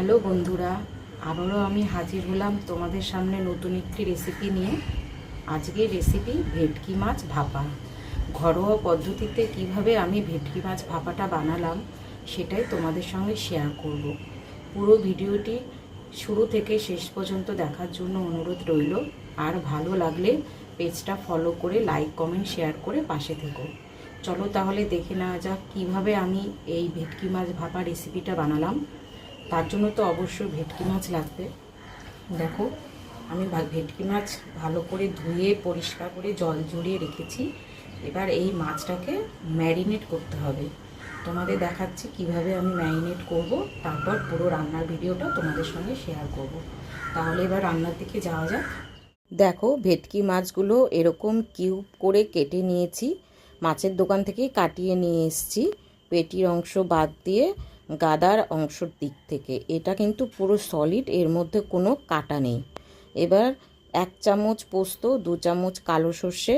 Hello বন্ধুরা, আবারও আমি হাজির হলাম তোমাদের সামনে নতুন একটি রেসিপি নিয়ে। আজকের রেসিপি ভেটকি মাছ ভাপা। ঘরোয়া পদ্ধতিতে কিভাবে আমি ভেটকি মাছ ভাপাটা বানালাম সেটাই তোমাদের সঙ্গে শেয়ার করব। পুরো ভিডিওটি শুরু থেকে শেষ পর্যন্ত দেখার জন্য অনুরোধ রইল। আর ভালো লাগলে পেজটা ফলো করে লাইক কমেন্ট শেয়ার করে পাশে থেকো। চলো তাহলে দেখে নেওয়া যাক কীভাবে আমি এই ভেটকি মাছ ভাপা রেসিপিটা বানালাম। তার জন্য তো অবশ্যই ভেটকি মাছ লাগবে। দেখো, আমি ভেটকি মাছ ভালো করে ধুয়ে পরিষ্কার করে জল ঝরিয়ে রেখেছি। এবার এই মাছটাকে ম্যারিনেট করতে হবে। তোমাদের দেখাচ্ছি কিভাবে আমি ম্যারিনেট করব, তারপর পুরো রান্নার ভিডিওটা তোমাদের সঙ্গে শেয়ার করব। তাহলে এবার রান্নার দিকে যাওয়া যাক। দেখো, ভেটকি মাছগুলো এরকম কিউব করে কেটে নিয়েছি। মাছের দোকান থেকে কাটিয়ে নিয়ে এসেছি, পেটির অংশ বাদ দিয়ে গাদার অংশের দিক থেকে। এটা কিন্তু পুরো সলিড, এর মধ্যে কোনো কাটা নেই। এবার 1 চামচ পোস্ত, 2 চামচ কালো সর্ষে,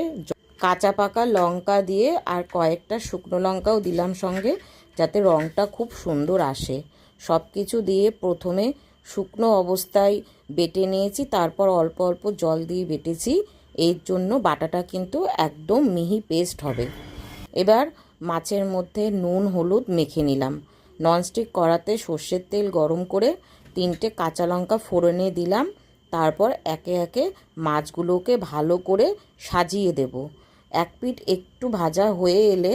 কাঁচা পাকা লঙ্কা দিয়ে আর কয়েকটা শুকনো লঙ্কাও দিলাম সঙ্গে, যাতে রঙটা খুব সুন্দর আসে। সব কিছু দিয়ে প্রথমে শুকনো অবস্থায় বেটে নিয়েছি, তারপর অল্প অল্প জল দিয়ে বেটেছি। এর জন্য বাটাটা কিন্তু একদম মিহি পেস্ট হবে। এবার মাছের মধ্যে নুন হলুদ মেখে নিলাম। ননস্টিক কড়াতে সর্ষের তেল গরম করে 3টে কাঁচা লঙ্কা ফোড়নে দিলাম। তারপর একে একে মাছগুলোকে ভালো করে সাজিয়ে দেব। এক পিঠ একটু ভাজা হয়ে এলে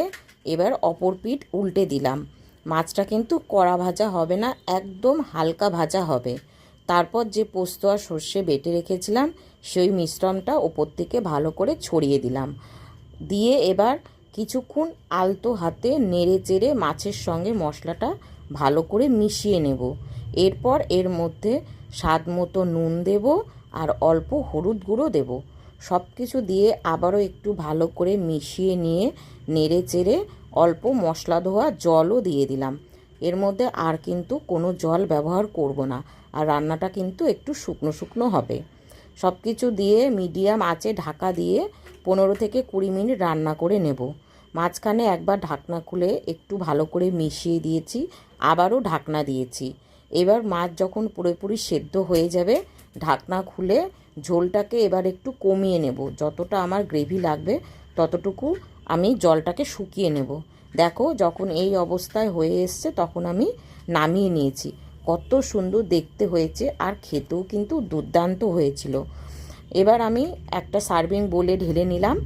এবার অপর পিঠ উল্টে দিলাম। মাছটা কিন্তু কড়া ভাজা হবে না, একদম হালকা ভাজা হবে। তারপর যে পোস্ত আর সর্ষে বেটে রেখেছিলাম সেই মিশ্রণটা ওপর থেকে ভালো করে ছড়িয়ে দিলাম। দিয়ে এবার কিছুক্ষণ আলতো হাতে নেড়ে চেড়ে মাছের সঙ্গে মশলাটা ভালো করে মিশিয়ে নেব। এরপর এর মধ্যে স্বাদ মতো নুন দেব আর অল্প হলুদ গুঁড়ো দেব। সব কিছু দিয়ে আবারও একটু ভালো করে মিশিয়ে নিয়ে নেড়ে চেড়ে অল্প মশলা ধোয়া জলও দিয়ে দিলাম। এর মধ্যে আর কিন্তু কোনো জল ব্যবহার করব না, আর রান্নাটা কিন্তু একটু শুকনো শুকনো হবে। সব কিছু দিয়ে মিডিয়াম আঁচে ঢাকা দিয়ে 15 থেকে 20 মিনিট রান্না করে নেব। মাঝখানে একবার ঢাকনা খুলে একটু ভালো করে মিশিয়ে দিয়েছি, আবারও ঢাকনা দিয়েছি। এবার মাছ যখন পুরোপুরি সেদ্ধ হয়ে যাবে, ঢাকনা খুলে ঝোলটাকে এবার একটু কমিয়ে নেব। যতটা আমার গ্রেভি লাগবে ততটুকু আমি জলটাকে শুকিয়ে নেব। দেখো, যখন এই অবস্থায় হয়ে এসছে তখন আমি নামিয়ে নিয়েছি। কত সুন্দর দেখতে হয়েছে, আর খেতেও কিন্তু দুর্দান্ত হয়েছিল। এবার আমি একটা সার্ভিং বোলে ঢেলে নিলাম।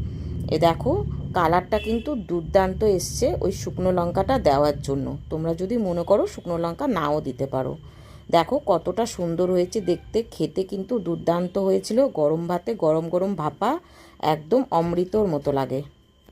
দেখো, কালারটা কিন্তু দুর্দান্ত এসছে ওই শুকনো লঙ্কাটা দেওয়ার জন্য। তোমরা যদি মনে করো শুকনো লঙ্কা নাও দিতে পারো। দেখো কতটা সুন্দর হয়েছে দেখতে, খেতে কিন্তু দুর্দান্ত হয়েছিল। গরম ভাতে গরম গরম ভাপা একদম অমৃতর মতো লাগে।